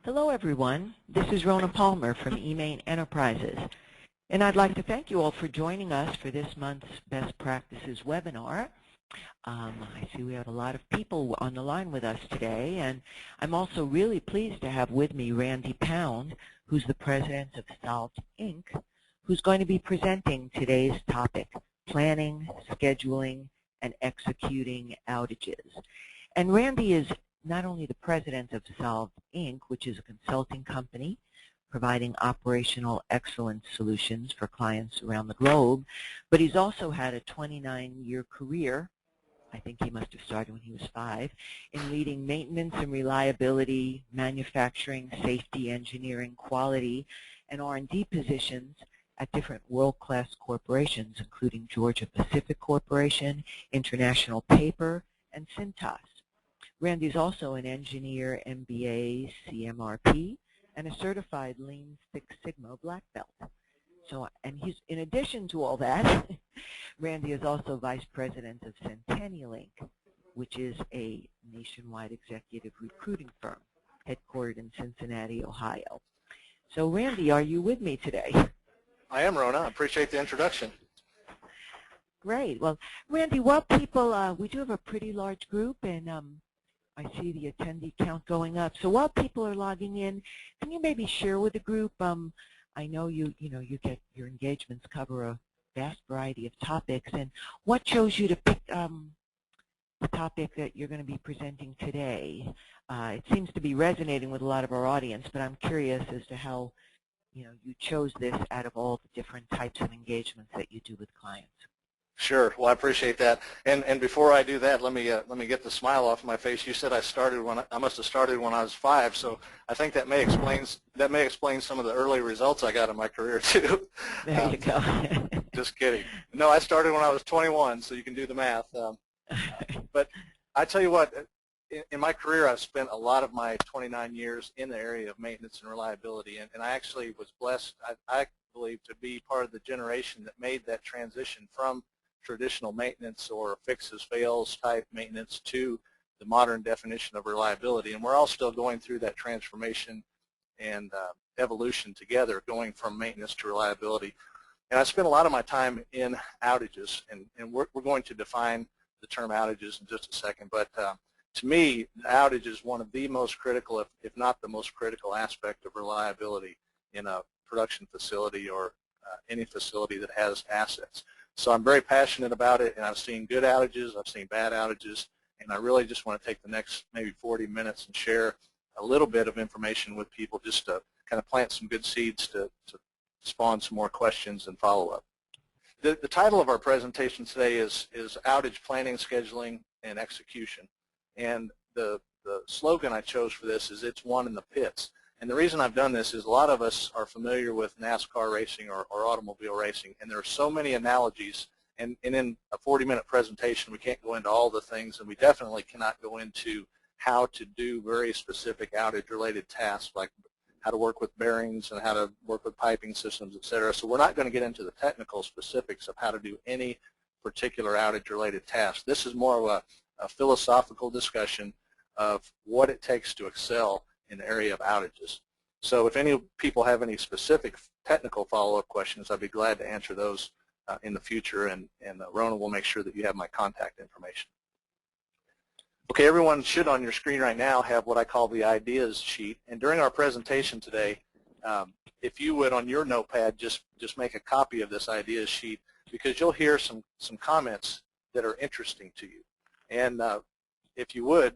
Hello everyone, this is Rona Palmer from eMaint Enterprises, and I'd like to thank you all for joining us for this month's Best Practices webinar. I see we have a lot of people on the line with us today, and I'm also really pleased to have with me Randy Pound, who's the president of Solved Inc., who's going to be presenting today's topic, planning, scheduling, and executing outages. And Randy is not only the president of Solved Inc., which is a consulting company providing operational excellence solutions for clients around the globe, but he's also had a 29-year career, I think he must have started when he was 5, in leading maintenance and reliability, manufacturing, safety, engineering, quality, and R&D positions at different world-class corporations, including Georgia Pacific Corporation, International Paper, and Cintas. Randy's also an engineer, MBA, CMRP, and a certified Lean Six Sigma black belt. So, and he's, in addition to all that, Randy is also vice president of Centennial Inc., which is a nationwide executive recruiting firm headquartered in Cincinnati, Ohio. So, Randy, are you with me today? I am, Rona. I appreciate the introduction. Great. Well, Randy, while people, we do have a pretty large group, and I see the attendee count going up. So while people are logging in, can you maybe share with the group? I know you get your engagements cover a vast variety of topics, and what chose you to pick the topic that you're going to be presenting today? It seems to be resonating with a lot of our audience, but I'm curious as to how you chose this out of all the different types of engagements that you do with clients. Sure. Well, I appreciate that. And before I do that, let me get the smile off my face. You said I must have started when I was 5, so I think that may explain some of the early results I got in my career too. There you go. Just kidding. No, I started when I was 21, so you can do the math. But I tell you what, in my career, I've spent a lot of my 29 years in the area of maintenance and reliability, and I actually was blessed, I believe, to be part of the generation that made that transition from traditional maintenance or fixes, fails type maintenance to the modern definition of reliability. And we're all still going through that transformation and evolution together, going from maintenance to reliability. And I spent a lot of my time in outages, and we're going to define the term outages in just a second. But to me, the outage is one of the most critical, if not the most critical aspect of reliability in a production facility or any facility that has assets. So I'm very passionate about it, and I've seen good outages, I've seen bad outages, and I really just want to take the next maybe 40 minutes and share a little bit of information with people just to kind of plant some good seeds to spawn some more questions and follow-up. The title of our presentation today is Outage Planning, Scheduling, and Execution. And the slogan I chose for this is "It's won in the pits." And the reason I've done this is a lot of us are familiar with NASCAR racing or automobile racing, and there are so many analogies, and in a 40-minute presentation we can't go into all the things, and we definitely cannot go into how to do very specific outage-related tasks like how to work with bearings and how to work with piping systems, etc. So we're not going to get into the technical specifics of how to do any particular outage-related task. This is more of a philosophical discussion of what it takes to excel in the area of outages. So if any people have any specific technical follow-up questions, I'd be glad to answer those in the future, and Rona will make sure that you have my contact information. Okay, everyone should on your screen right now have what I call the ideas sheet, and during our presentation today, if you would on your notepad just make a copy of this ideas sheet, because you'll hear some comments that are interesting to you. And if you would,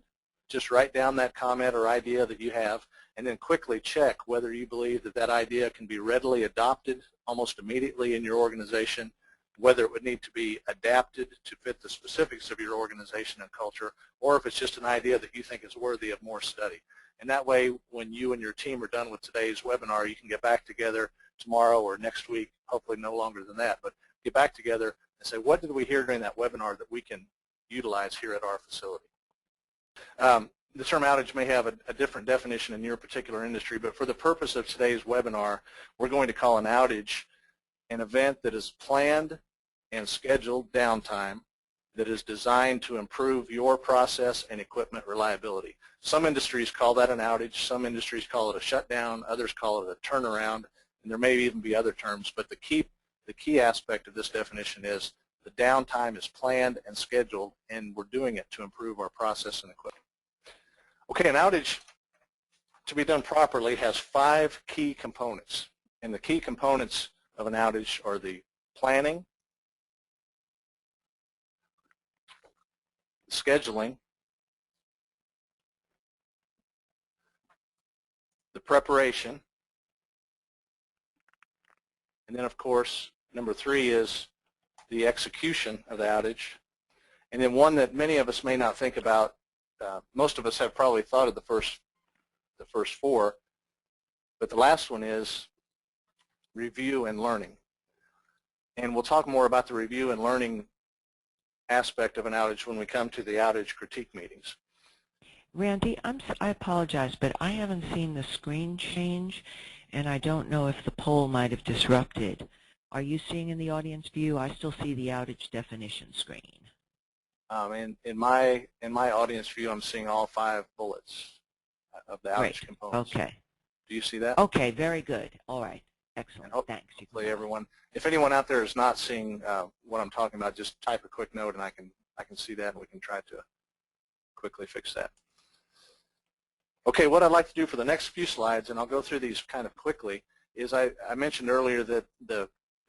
just write down that comment or idea that you have, and then quickly check whether you believe that that idea can be readily adopted almost immediately in your organization, whether it would need to be adapted to fit the specifics of your organization and culture, or if it's just an idea that you think is worthy of more study. And that way, when you and your team are done with today's webinar, you can get back together tomorrow or next week, hopefully no longer than that, but get back together and say, what did we hear during that webinar that we can utilize here at our facility? The term outage may have a different definition in your particular industry, but for the purpose of today's webinar, we're going to call an outage an event that is planned and scheduled downtime that is designed to improve your process and equipment reliability. Some industries call that an outage, some industries call it a shutdown, others call it a turnaround, and there may even be other terms, but the key aspect of this definition is the downtime is planned and scheduled, and we're doing it to improve our process and equipment. Okay, an outage, to be done properly, has 5 key components, and the key components of an outage are the planning, scheduling, the preparation, and then of course number 3 is the execution of the outage. And then one that many of us may not think about, most of us have probably thought of the first 4, but the last one is review and learning. And we'll talk more about the review and learning aspect of an outage when we come to the outage critique meetings. Randy, I apologize, but I haven't seen the screen change, and I don't know if the poll might have disrupted. Are you seeing in the audience view? I still see the outage definition screen. In my audience view, I'm seeing all 5 bullets of the outage Great. components. Okay. Do you see that? Okay, very good. All right. Excellent. Thanks. Hopefully everyone, if anyone out there is not seeing what I'm talking about, just type a quick note and I can see that and we can try to quickly fix that. Okay, what I'd like to do for the next few slides, and I'll go through these kind of quickly, is I mentioned earlier that the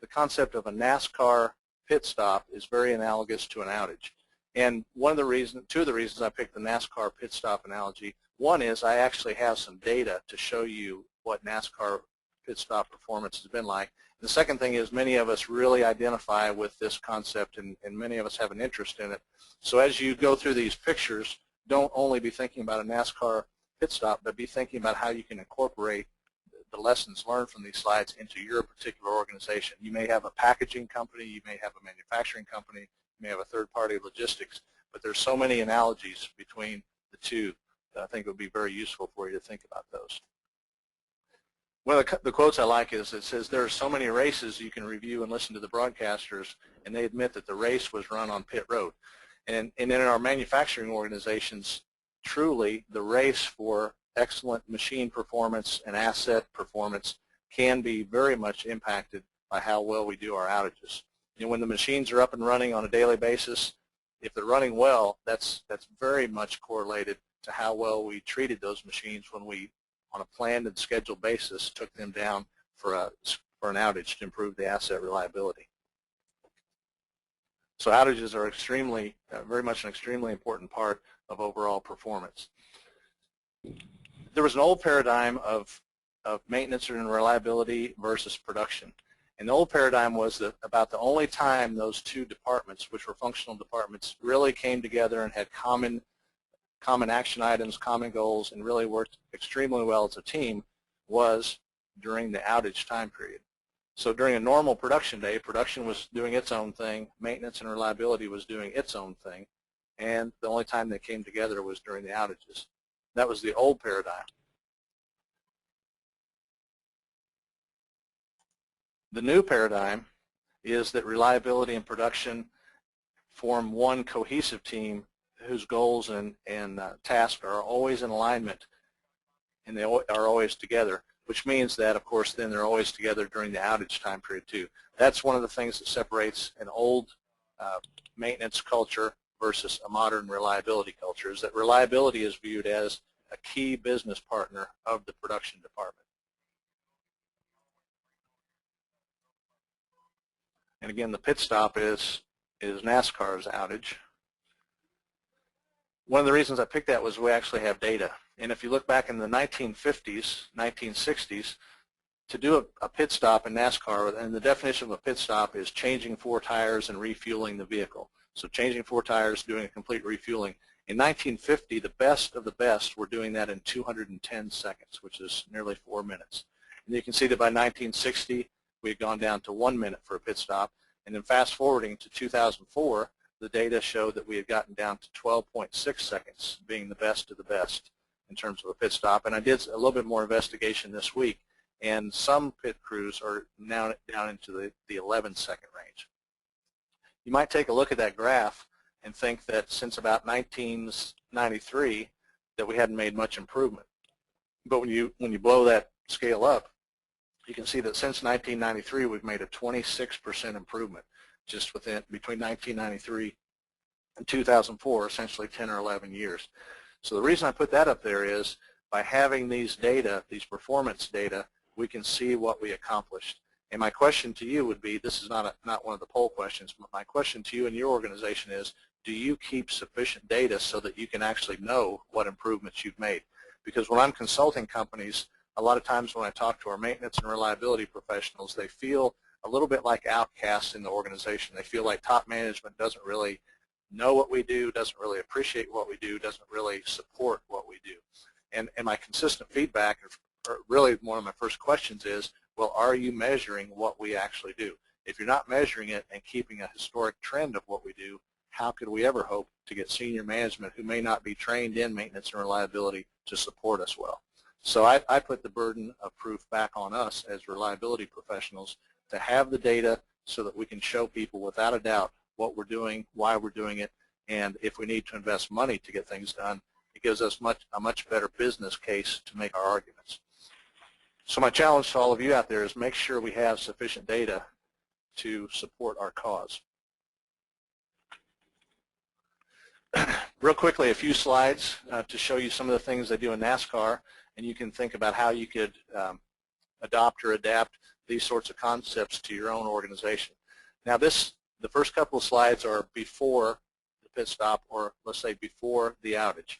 concept of a NASCAR pit stop is very analogous to an outage. And two of the reasons I picked the NASCAR pit stop analogy, one is I actually have some data to show you what NASCAR pit stop performance has been like. And the second thing is many of us really identify with this concept and many of us have an interest in it. So as you go through these pictures, don't only be thinking about a NASCAR pit stop, but be thinking about how you can incorporate the lessons learned from these slides into your particular organization. You may have a packaging company, you may have a manufacturing company, you may have a third-party logistics, but there's so many analogies between the two that I think it would be very useful for you to think about those. One of the quotes I like is, it says, there are so many races you can review and listen to the broadcasters, and they admit that the race was run on pit road. And in our manufacturing organizations, truly the race for excellent machine performance and asset performance can be very much impacted by how well we do our outages. You know, when the machines are up and running on a daily basis, if they're running well, that's very much correlated to how well we treated those machines when we, on a planned and scheduled basis, took them down for an outage to improve the asset reliability. So outages are very much an extremely important part of overall performance. There was an old paradigm of maintenance and reliability versus production. And the old paradigm was that about the only time those two departments, which were functional departments, really came together and had common action items, common goals, and really worked extremely well as a team was during the outage time period. So during a normal production day, production was doing its own thing, maintenance and reliability was doing its own thing, and the only time they came together was during the outages. That was the old paradigm. The new paradigm is that reliability and production form one cohesive team whose goals and tasks are always in alignment, and they are always together, which means that, of course, then they're always together during the outage time period too. That's one of the things that separates an old maintenance culture versus a modern reliability culture, is that reliability is viewed as a key business partner of the production department. And again, the pit stop is NASCAR's outage. One of the reasons I picked that was we actually have data. And if you look back in the 1950s, 1960s, to do a pit stop in NASCAR, and the definition of a pit stop is changing 4 tires and refueling the vehicle. So changing 4 tires, doing a complete refueling. In 1950, the best of the best were doing that in 210 seconds, which is nearly 4 minutes. And you can see that by 1960, we had gone down to 1 minute for a pit stop. And then fast forwarding to 2004, the data showed that we had gotten down to 12.6 seconds, being the best of the best in terms of a pit stop. And I did a little bit more investigation this week, and some pit crews are now down into the 11-second range. You might take a look at that graph and think that since about 1993 that we hadn't made much improvement. But when you blow that scale up, you can see that since 1993 we've made a 26% improvement just between 1993 and 2004, essentially 10 or 11 years. So the reason I put that up there is by having these data, these performance data, we can see what we accomplished. And my question to you would be, this is not one of the poll questions, but my question to you and your organization is, do you keep sufficient data so that you can actually know what improvements you've made? Because when I'm consulting companies, a lot of times when I talk to our maintenance and reliability professionals, they feel a little bit like outcasts in the organization. They feel like top management doesn't really know what we do, doesn't really appreciate what we do, doesn't really support what we do. And my consistent feedback, or really one of my first questions is, well, are you measuring what we actually do? If you're not measuring it and keeping a historic trend of what we do, how could we ever hope to get senior management who may not be trained in maintenance and reliability to support us well? So I put the burden of proof back on us as reliability professionals to have the data so that we can show people without a doubt what we're doing, why we're doing it, and if we need to invest money to get things done, it gives us a much better business case to make our arguments. So my challenge to all of you out there is make sure we have sufficient data to support our cause. Real quickly, a few slides to show you some of the things they do in NASCAR, and you can think about how you could adopt or adapt these sorts of concepts to your own organization. Now the first couple of slides are before the pit stop, or let's say before the outage.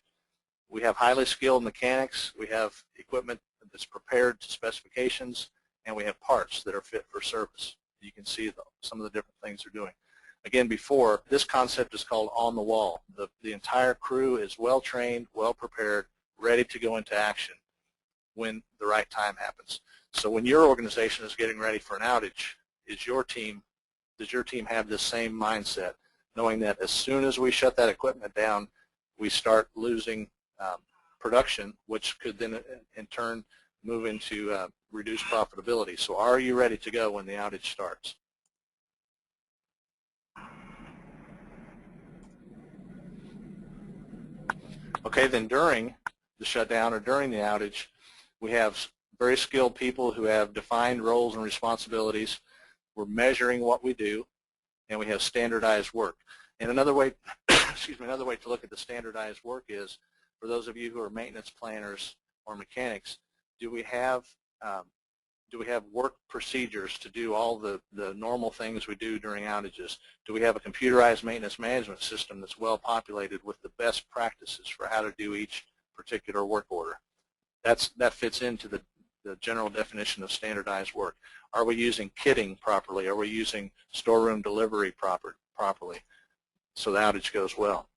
We have highly skilled mechanics, we have equipment that's prepared to specifications, and we have parts that are fit for service. You can see some of the different things they're doing. Again, before, this concept is called on the wall. The entire crew is well trained, well prepared, ready to go into action when the right time happens. So when your organization is getting ready for an outage, does your team have this same mindset, knowing that as soon as we shut that equipment down, we start losing production, which could then in turn move into reduced profitability. So are you ready to go when the outage starts? Okay, then during the shutdown or during the outage, we have very skilled people who have defined roles and responsibilities. We're measuring what we do, and we have standardized work. And another way, another way to look at the standardized work is, for those of you who are maintenance planners or mechanics, do we have work procedures to do all the normal things we do during outages? Do we have a computerized maintenance management system that's well populated with the best practices for how to do each particular work order? That fits into the general definition of standardized work. Are we using kitting properly? Are we using storeroom delivery properly so the outage goes well?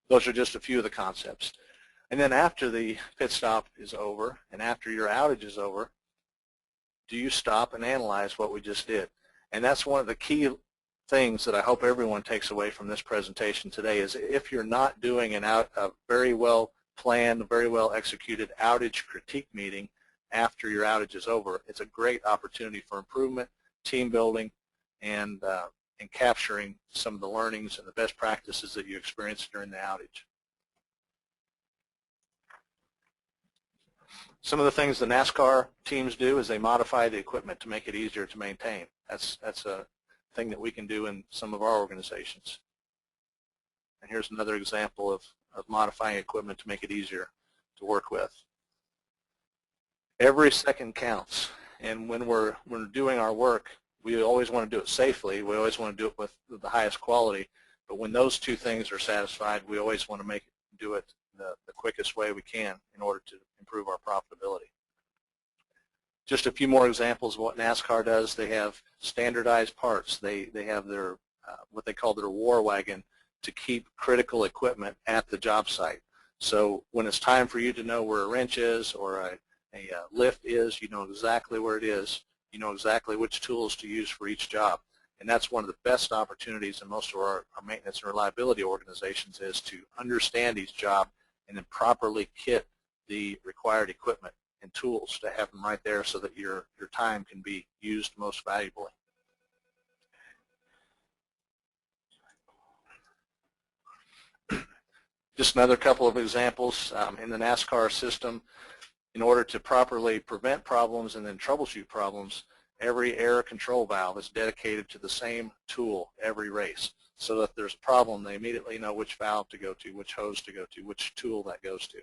Those are just a few of the concepts. And then after the pit stop is over and after your outage is over, do you stop and analyze what we just did? And that's one of the key things that I hope everyone takes away from this presentation today is if you're not doing a very well planned, very well executed outage critique meeting after your outage is over, it's a great opportunity for improvement, team building, and capturing some of the learnings and the best practices that you experienced during the outage. Some of the things the NASCAR teams do is they modify the equipment to make it easier to maintain. That's a thing that we can do in some of our organizations. And here's another example of modifying equipment to make it easier to work with. Every second counts, and when we're doing our work, we always want to do it safely. We always want to do it with the highest quality. But when those two things are satisfied, we always want to do it the quickest way we can in order to improve our profitability. Just a few more examples of what NASCAR does. They have standardized parts. They have their what they call their war wagon to keep critical equipment at the job site. So when it's time for you to know where a wrench is or a lift is, you know exactly where it is. You know exactly which tools to use for each job. And that's one of the best opportunities in most of our maintenance and reliability organizations is to understand each job and then properly kit the required equipment and tools to have them right there so that your time can be used most valuably. Just another couple of examples. In the NASCAR system, in order to properly prevent problems and then troubleshoot problems, every error control valve is dedicated to the same tool every race. So that if there's a problem, they immediately know which valve to go to, which hose to go to, which tool that goes to.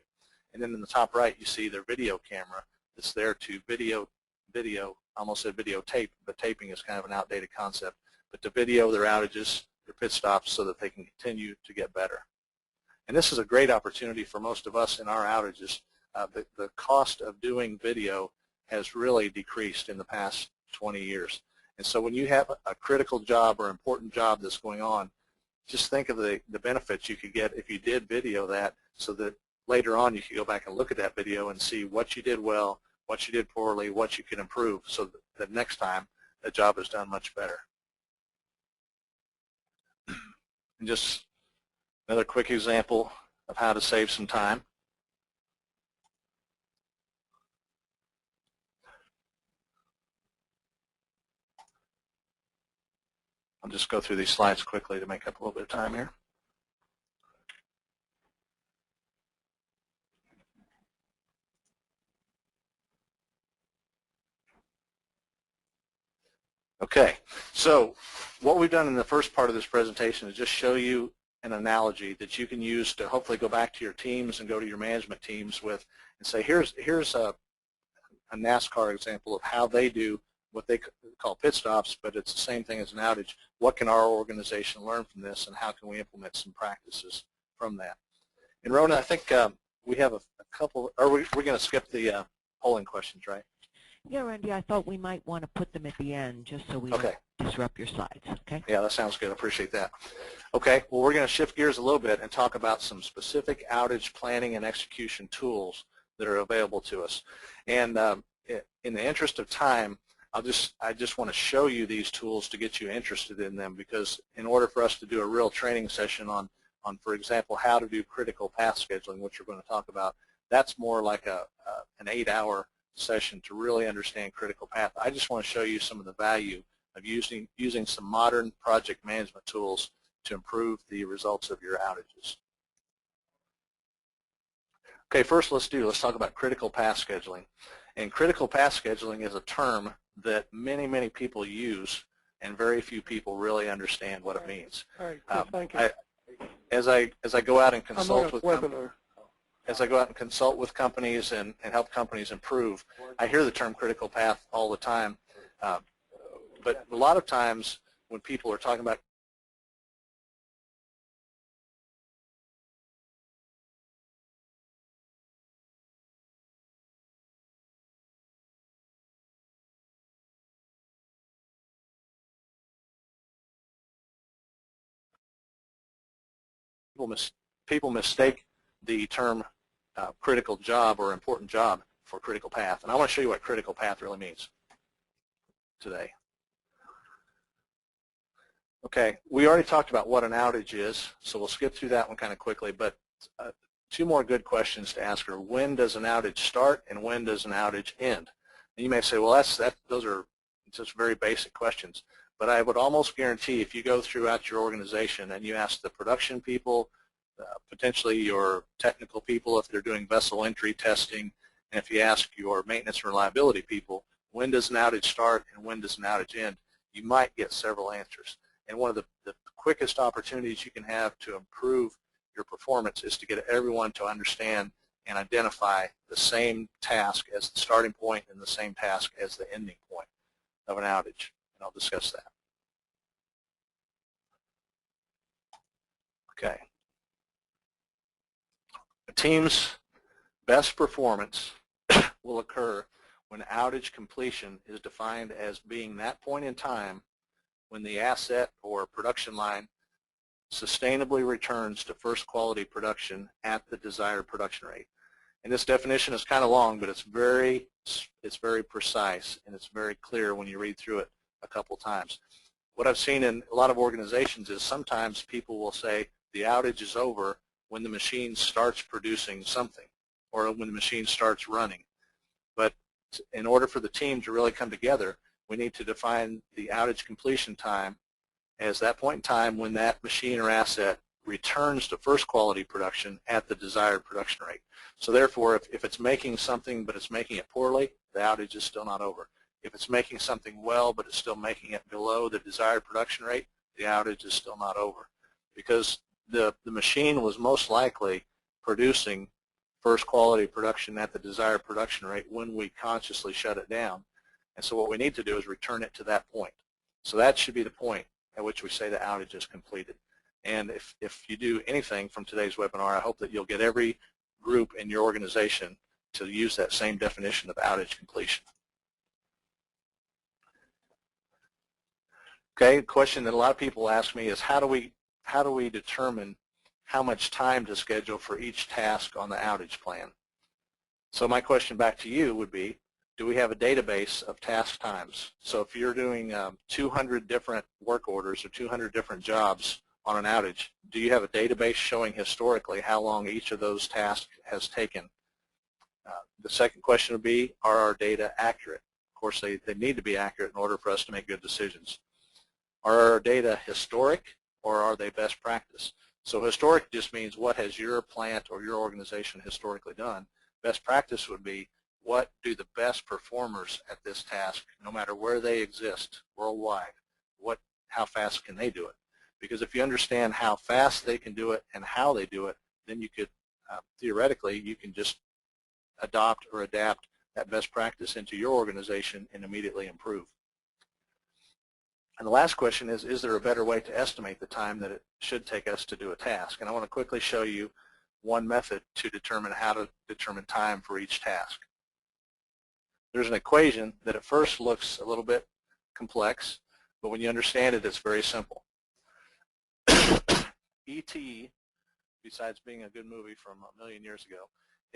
And then in the top right, you see their video camera that's there to video, I almost said videotape, but taping is kind of an outdated concept, but to video their outages, their pit stops, so that they can continue to get better. And this is a great opportunity for most of us in our outages. The cost of doing video has really decreased in the past 20 years. And so when you have a critical job or important job that's going on, just think of the benefits you could get if you did video that, so that later on you could go back and look at that video and see what you did well, what you did poorly, what you can improve, so that next time the job is done much better. And just another quick example of how to save some time. I'll just go through these slides quickly to make up a little bit of time here. Okay, so what we've done in the first part of this presentation is just show you an analogy that you can use to hopefully go back to your teams and go to your management teams with and say, here's a NASCAR example of how they do what they call pit stops, but it's the same thing as an outage. What can our organization learn from this, and how can we implement some practices from that? And Rona, I think we have a couple, or we're going to skip the polling questions, right? Yeah, Randy, I thought we might want to put them at the end just so we don't disrupt your slides, okay? Yeah, that sounds good. I appreciate that. Okay, well, we're going to shift gears a little bit and talk about some specific outage planning and execution tools that are available to us. And in the interest of time, I just want to show you these tools to get you interested in them, because in order for us to do a real training session on for example, how to do critical path scheduling, which we're going to talk about, that's more like an 8-hour session to really understand critical path. I just want to show you some of the value of using some modern project management tools to improve the results of your outages. Okay, first let's talk about critical path scheduling. And critical path scheduling is a term that many, many people use, and very few people really understand what it means. All right, thank you. As I go out and consult with companies and help companies improve, I hear the term critical path all the time. But a lot of times when people are talking about people mistake the term critical job or important job for critical path. And I want to show you what critical path really means today. Okay, we already talked about what an outage is, so we'll skip through that one kind of quickly. But two more good questions to ask are, when does an outage start and when does an outage end? And you may say, well, those are just very basic questions. But I would almost guarantee if you go throughout your organization and you ask the production people, potentially your technical people if they're doing vessel entry testing, and if you ask your maintenance and reliability people, when does an outage start and when does an outage end, you might get several answers. And one of the quickest opportunities you can have to improve your performance is to get everyone to understand and identify the same task as the starting point and the same task as the ending point of an outage. And I'll discuss that. Okay. A team's best performance will occur when outage completion is defined as being that point in time when the asset or production line sustainably returns to first quality production at the desired production rate. And this definition is kind of long, but it's very precise, and it's very clear when you read through it a couple times. What I've seen in a lot of organizations is sometimes people will say the outage is over when the machine starts producing something or when the machine starts running. But in order for the team to really come together, we need to define the outage completion time as that point in time when that machine or asset returns to first quality production at the desired production rate. So therefore, if it's making something but it's making it poorly, the outage is still not over. If it's making something well but it's still making it below the desired production rate, the outage is still not over, because the machine was most likely producing first quality production at the desired production rate when we consciously shut it down. And so what we need to do is return it to that point. So that should be the point at which we say the outage is completed. And if you do anything from today's webinar, I hope that you'll get every group in your organization to use that same definition of outage completion. Okay, a question that a lot of people ask me is how do we determine how much time to schedule for each task on the outage plan? So my question back to you would be, do we have a database of task times? So if you're doing 200 different work orders or 200 different jobs on an outage, do you have a database showing historically how long each of those tasks has taken? The second question would be, are our data accurate? Of course, they need to be accurate in order for us to make good decisions. Are our data historic, or are they best practice? So historic just means what has your plant or your organization historically done. Best practice would be, what do the best performers at this task, no matter where they exist worldwide, how fast can they do it? Because if you understand how fast they can do it and how they do it, then you could, theoretically, you can just adopt or adapt that best practice into your organization and immediately improve. And the last question is there a better way to estimate the time that it should take us to do a task? And I want to quickly show you one method to determine how to determine time for each task. There's an equation that at first looks a little bit complex, but when you understand it, it's very simple. E.T., besides being a good movie from a million years ago,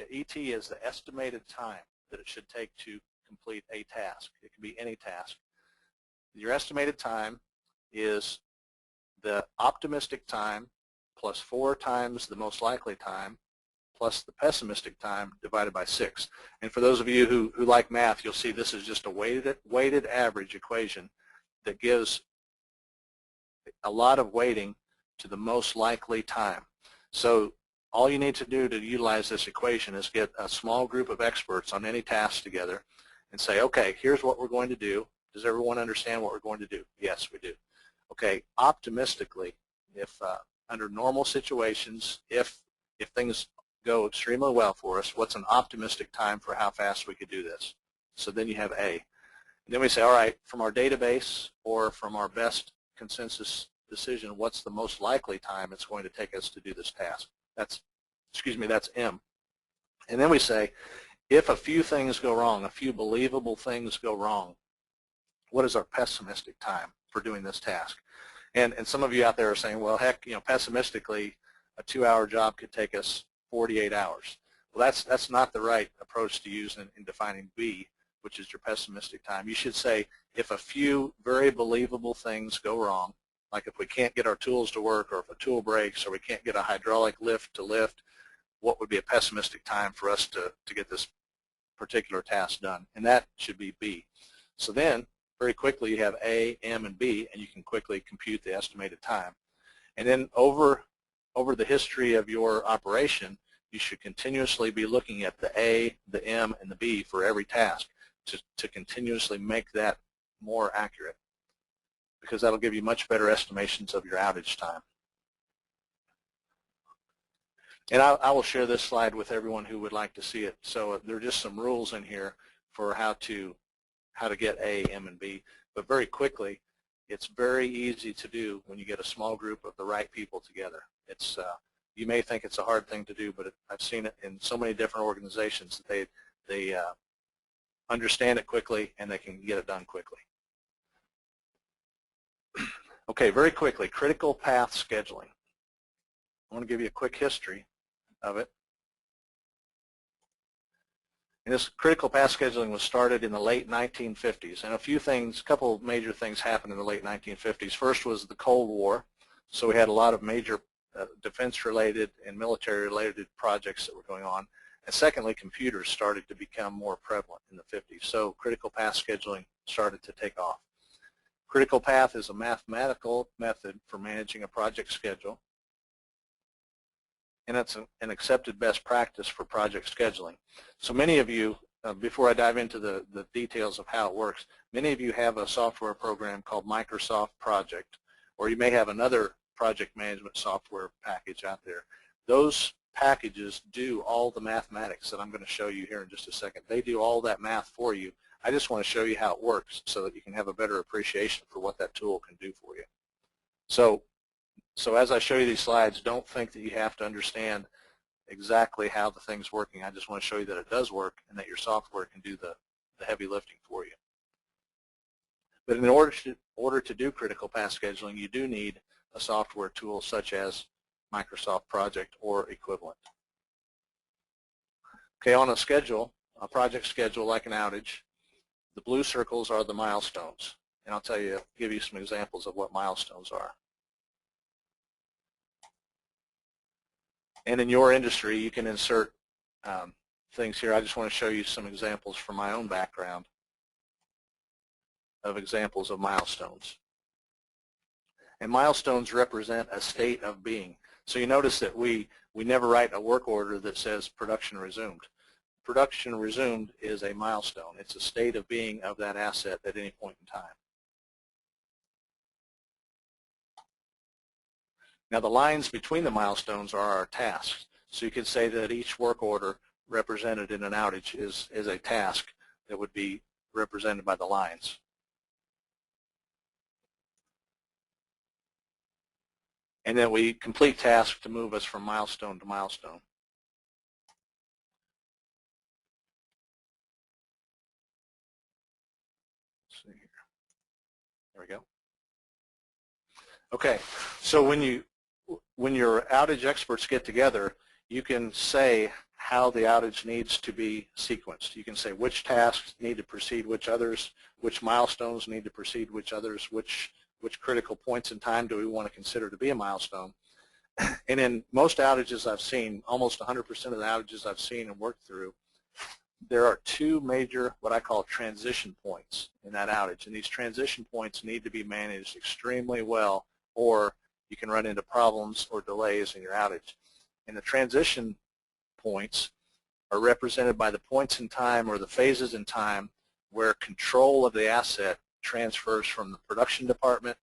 E.T. is the estimated time that it should take to complete a task. It can be any task. Your estimated time is the optimistic time plus 4 times the most likely time plus the pessimistic time divided by 6. And for those of you who like math, you'll see this is just a weighted average equation that gives a lot of weighting to the most likely time. So all you need to do to utilize this equation is get a small group of experts on any task together and say, okay, here's what we're going to do. Does everyone understand what we're going to do? Yes, we do. Okay, optimistically, if under normal situations, if things go extremely well for us, what's an optimistic time for how fast we could do this? So then you have A. And then we say, all right, from our database or from our best consensus decision, what's the most likely time it's going to take us to do this task? That's M. And then we say, if a few things go wrong, a few believable things go wrong, what is our pessimistic time for doing this task? And some of you out there are saying, well, heck, pessimistically, a 2-hour job could take us 48 hours. Well, that's not the right approach to use in defining B, which is your pessimistic time. You should say, if a few very believable things go wrong, like if we can't get our tools to work, or if a tool breaks, or we can't get a hydraulic lift to lift, what would be a pessimistic time for us to get this particular task done? And that should be B. So then, very quickly, you have A, M, and B, and you can quickly compute the estimated time. And then over the history of your operation, you should continuously be looking at the A, the M, and the B for every task to continuously make that more accurate, because that'll give you much better estimations of your outage time. And I will share this slide with everyone who would like to see it. So there are just some rules in here for how to get A, M, and B. But very quickly, it's very easy to do when you get a small group of the right people together. It's you may think it's a hard thing to do, but I've seen it in so many different organizations that they understand it quickly and they can get it done quickly. Okay, very quickly, critical path scheduling. I want to give you a quick history of it. And this critical path scheduling was started in the late 1950s, and a couple of major things happened in the late 1950s. First was the Cold War, so we had a lot of major defense-related and military-related projects that were going on. And secondly, computers started to become more prevalent in the 50s, so critical path scheduling started to take off. Critical path is a mathematical method for managing a project schedule. and it's an accepted best practice for project scheduling. So many of you, before I dive into the details of how it works, many of you have a software program called Microsoft Project, or you may have another project management software package out there. Those packages do all the mathematics that I'm going to show you here in just a second. They do all that math for you. I just want to show you how it works so that you can have a better appreciation for what that tool can do for you. So as I show you these slides, don't think that you have to understand exactly how the thing's working. I just want to show you that it does work and that your software can do the heavy lifting for you. But in order to do critical path scheduling, you do need a software tool such as Microsoft Project or equivalent. Okay, on a schedule, a project schedule like an outage, the blue circles are the milestones. And I'll give you some examples of what milestones are. And in your industry, you can insert things here. I just want to show you some examples from my own background of examples of milestones. And milestones represent a state of being. So you notice that we never write a work order that says production resumed. Production resumed is a milestone. It's a state of being of that asset at any point in time. Now the lines between the milestones are our tasks. So you could say that each work order represented in an outage is a task that would be represented by the lines. And then we complete tasks to move us from milestone to milestone. Let's see here. There we go. Okay, so when your outage experts get together, you can say how the outage needs to be sequenced. You can say which tasks need to precede which others, which milestones need to precede which others, which critical points in time do we want to consider to be a milestone. And in most outages I've seen, almost 100% of the outages I've seen and worked through, there are two major, what I call transition points in that outage. And these transition points need to be managed extremely well, or you can run into problems or delays in your outage. And the transition points are represented by the points in time or the phases in time where control of the asset transfers from the production department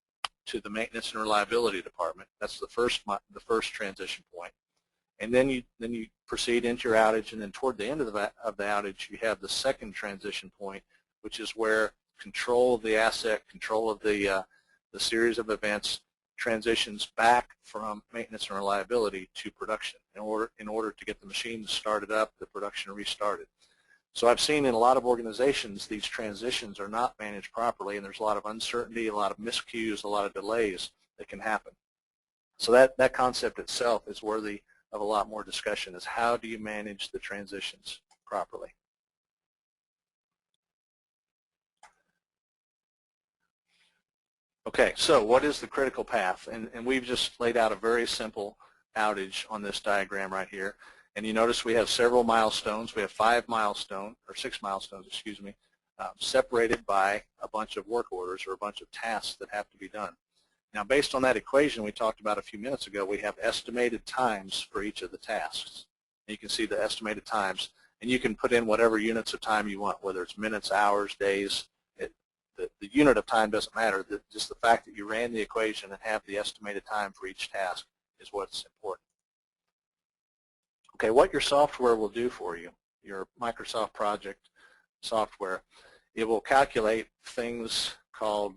to the maintenance and reliability department. That's the first transition point. And then you proceed into your outage, and then toward the end of the outage, you have the second transition point, which is where control of the asset, control of the series of events transitions back from maintenance and reliability to production in order to get the machine started up, the production restarted. So I've seen in a lot of organizations these transitions are not managed properly, and there's a lot of uncertainty, a lot of miscues, a lot of delays that can happen. So that concept itself is worthy of a lot more discussion, is how do you manage the transitions properly. Okay, so what is the critical path? And we've just laid out a very simple outage on this diagram right here. And you notice we have several milestones. We have 6 milestones, excuse me, separated by a bunch of work orders or a bunch of tasks that have to be done. Now, based on that equation we talked about a few minutes ago, we have estimated times for each of the tasks. And you can see the estimated times, and you can put in whatever units of time you want, whether it's minutes, hours, days. The unit of time doesn't matter. Just the fact that you ran the equation and have the estimated time for each task is what's important. Okay, what your software will do for you, your Microsoft Project software, it will calculate things called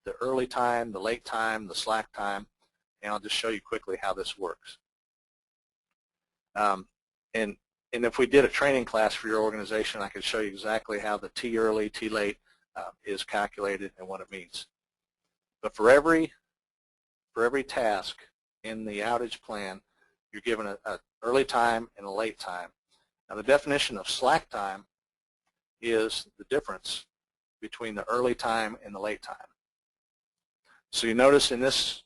the early time, the late time, the slack time, and I'll just show you quickly how this works. And if we did a training class for your organization, I could show you exactly how the T early, T late is calculated and what it means. But for every task in the outage plan, you're given an early time and a late time. Now the definition of slack time is the difference between the early time and the late time. So you notice in this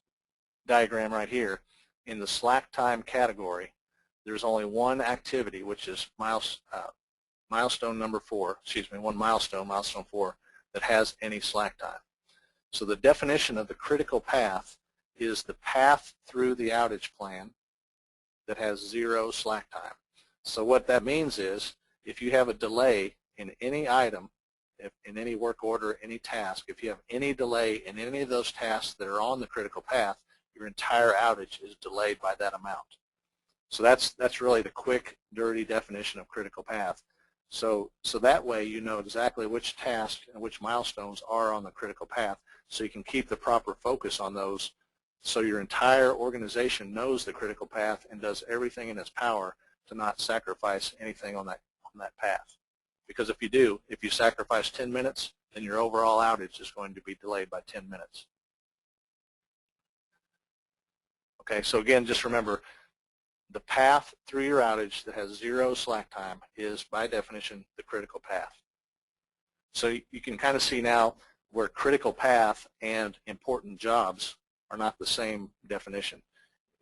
diagram right here, in the slack time category, there's only one activity, which is milestone number 4, one milestone 4, that has any slack time. So the definition of the critical path is the path through the outage plan that has 0 slack time. So what that means is if you have a delay in any item, in any work order, any task, if you have any delay in any of those tasks that are on the critical path, your entire outage is delayed by that amount. So that's really the quick, dirty definition of critical path. So that way you know exactly which tasks and which milestones are on the critical path, so you can keep the proper focus on those, so your entire organization knows the critical path and does everything in its power to not sacrifice anything on that path. Because if you do, if you sacrifice 10 minutes, then your overall outage is going to be delayed by 10 minutes. Okay, so again, just remember, the path through your outage that has 0 slack time is, by definition, the critical path. So you can kind of see now where critical path and important jobs are not the same definition.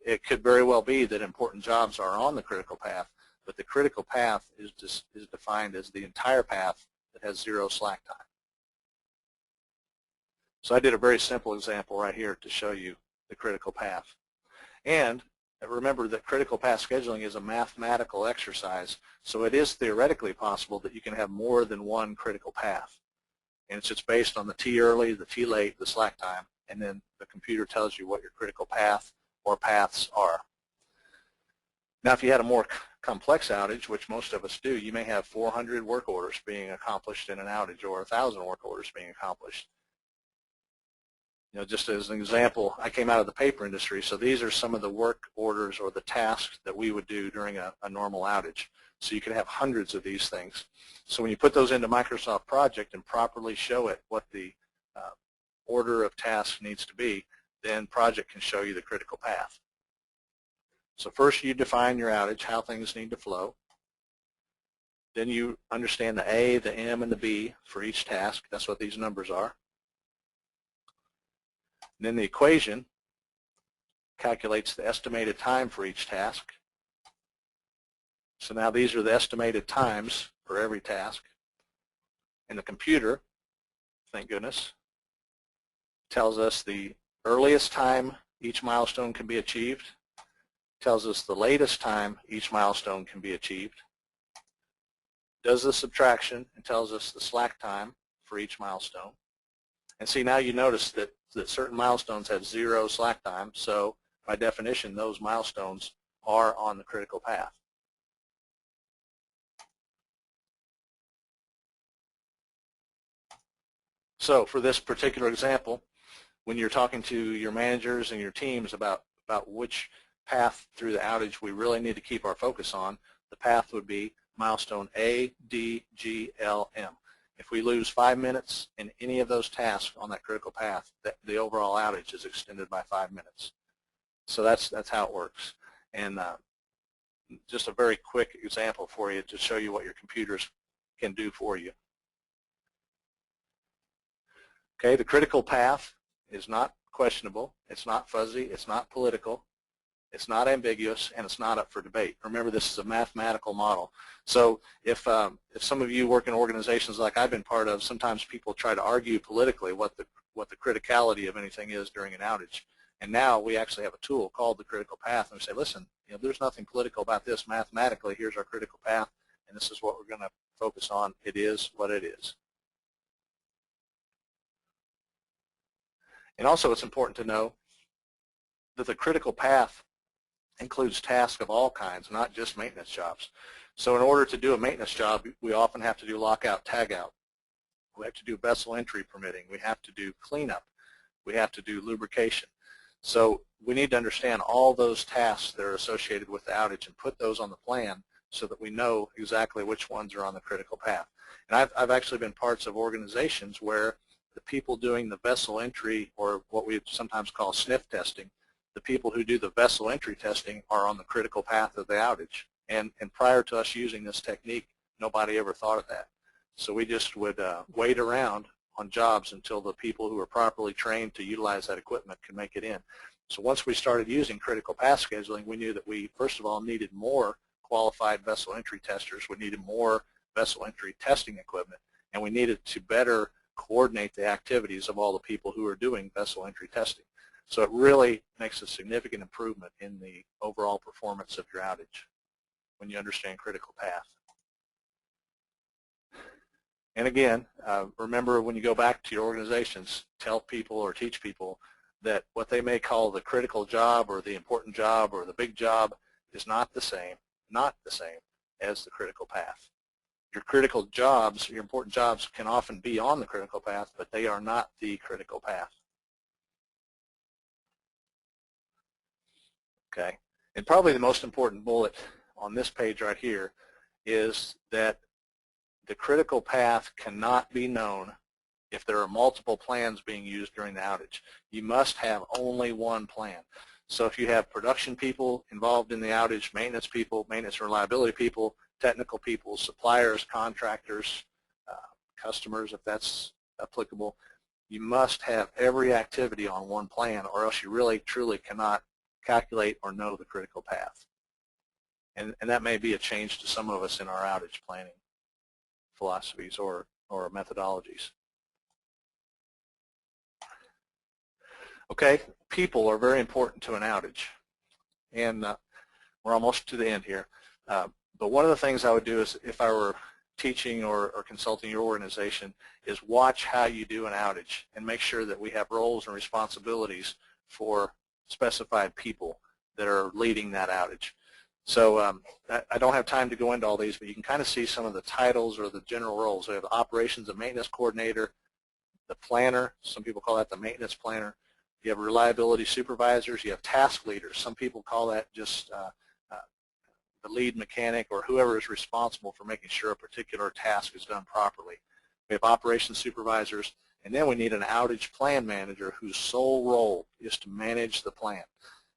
It could very well be that important jobs are on the critical path, but the critical path is defined as the entire path that has 0 slack time. So I did a very simple example right here to show you the critical path. And remember that critical path scheduling is a mathematical exercise, so it is theoretically possible that you can have more than one critical path. And it's just based on the T early, the T late, the slack time, and then the computer tells you what your critical path or paths are. Now, if you had a more complex outage, which most of us do, you may have 400 work orders being accomplished in an outage, or 1,000 work orders being accomplished. You know, just as an example, I came out of the paper industry, so these are some of the work orders or the tasks that we would do during a normal outage. So you can have hundreds of these things. So when you put those into Microsoft Project and properly show it what the order of tasks needs to be, then Project can show you the critical path. So first you define your outage, how things need to flow. Then you understand the A, the M, and the B for each task. That's what these numbers are. And then the equation calculates the estimated time for each task. So now these are the estimated times for every task. And the computer, thank goodness, tells us the earliest time each milestone can be achieved, tells us the latest time each milestone can be achieved, does the subtraction, and tells us the slack time for each milestone. And see, now you notice that certain milestones have 0 slack time, so by definition those milestones are on the critical path. So for this particular example, when you're talking to your managers and your teams about which path through the outage we really need to keep our focus on, the path would be milestone A, D, G, L, M. If we lose 5 minutes in any of those tasks on that critical path, the overall outage is extended by 5 minutes. So that's how it works. And just a very quick example for you to show you what your computers can do for you. Okay, the critical path is not questionable, it's not fuzzy, it's not political, it's not ambiguous, and it's not up for debate. Remember, this is a mathematical model. So if some of you work in organizations like I've been part of, sometimes people try to argue politically what the criticality of anything is during an outage. And now we actually have a tool called the critical path, and we say, listen, you know, there's nothing political about this. Mathematically, here's our critical path, and this is what we're going to focus on. It is what it is. And also it's important to know that the critical path includes tasks of all kinds, not just maintenance jobs. So in order to do a maintenance job, we often have to do lockout, tagout. We have to do vessel entry permitting. We have to do cleanup. We have to do lubrication. So we need to understand all those tasks that are associated with the outage and put those on the plan so that we know exactly which ones are on the critical path. And I've actually been parts of organizations where the people doing the vessel entry, or what we sometimes call sniff testing, the people who do the vessel entry testing are on the critical path of the outage. And prior to us using this technique, nobody ever thought of that. So we just would wait around on jobs until the people who are properly trained to utilize that equipment can make it in. So once we started using critical path scheduling, we knew that we, first of all, needed more qualified vessel entry testers. We needed more vessel entry testing equipment, and we needed to better coordinate the activities of all the people who are doing vessel entry testing. So it really makes a significant improvement in the overall performance of your outage when you understand critical path. And again, remember when you go back to your organizations, tell people or teach people that what they may call the critical job or the important job or the big job is not the same as the critical path. Your critical jobs, your important jobs can often be on the critical path, but they are not the critical path. Okay, and probably the most important bullet on this page right here is that the critical path cannot be known if there are multiple plans being used during the outage. You must have only one plan. So if you have production people involved in the outage, maintenance people, maintenance reliability people, technical people, suppliers, contractors, customers, if that's applicable, you must have every activity on one plan, or else you really truly cannot calculate or know the critical path. And that may be a change to some of us in our outage planning philosophies or methodologies. Okay, people are very important to an outage, and we're almost to the end here. But one of the things I would do is, if I were teaching or consulting your organization, is watch how you do an outage and make sure that we have roles and responsibilities for specified people that are leading that outage. So I don't have time to go into all these, but you can kind of see some of the titles or the general roles. We have the operations and maintenance coordinator, the planner, some people call that the maintenance planner. You have reliability supervisors, you have task leaders. Some people call that just the lead mechanic or whoever is responsible for making sure a particular task is done properly. We have operations supervisors, and then we need an outage plan manager whose sole role is to manage the plan.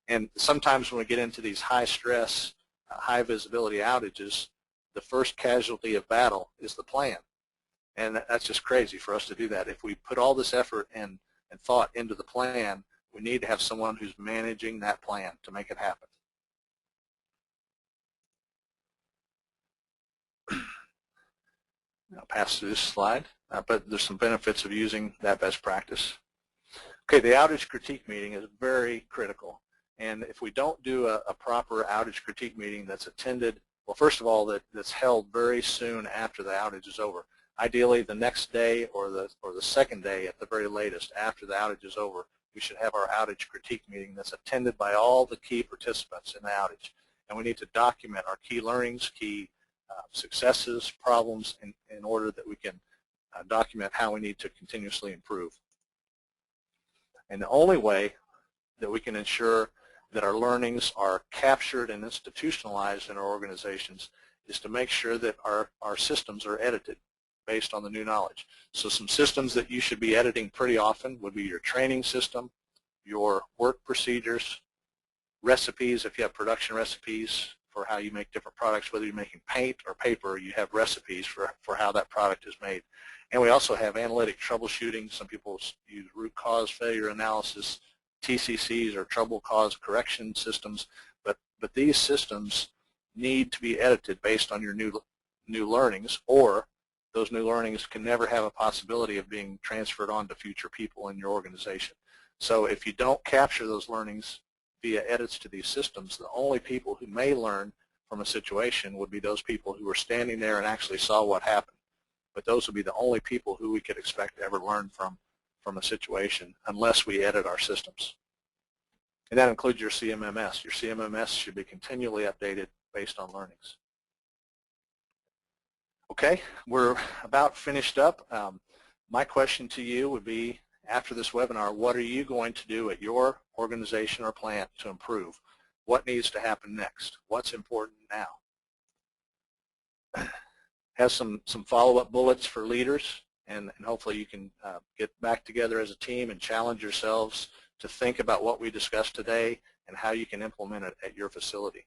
And sometimes when we get into these high stress, high visibility outages, the first casualty of battle is the plan. And that's just crazy for us to do that. If we put all this effort and thought into the plan, we need to have someone who's managing that plan to make it happen. I'll pass through this slide, but there's some benefits of using that best practice. Okay, the outage critique meeting is very critical. And if we don't do a proper outage critique meeting that's attended, well, first of all, that's held very soon after the outage is over. Ideally, the next day or the second day at the very latest after the outage is over, we should have our outage critique meeting that's attended by all the key participants in the outage. And we need to document our key learnings, key successes, problems, in order that we can document how we need to continuously improve. And the only way that we can ensure that our learnings are captured and institutionalized in our organizations is to make sure that our systems are edited based on the new knowledge. So some systems that you should be editing pretty often would be your training system, your work procedures, recipes. If you have production recipes for how you make different products, whether you're making paint or paper, you have recipes for how that product is made. And we also have analytic troubleshooting. Some people use root cause failure analysis, TCCs or trouble cause correction systems, but these systems need to be edited based on your new learnings, or those new learnings can never have a possibility of being transferred on to future people in your organization. So if you don't capture those learnings via edits to these systems, the only people who may learn from a situation would be those people who were standing there and actually saw what happened. But those would be the only people who we could expect to ever learn from a situation unless we edit our systems. And that includes your CMMS. Your CMMS should be continually updated based on learnings. Okay, we're about finished up. My question to you would be, after this webinar, what are you going to do at your organization or plant to improve? What needs to happen next? What's important now? Has some follow-up bullets for leaders, and hopefully you can get back together as a team and challenge yourselves to think about what we discussed today and how you can implement it at your facility.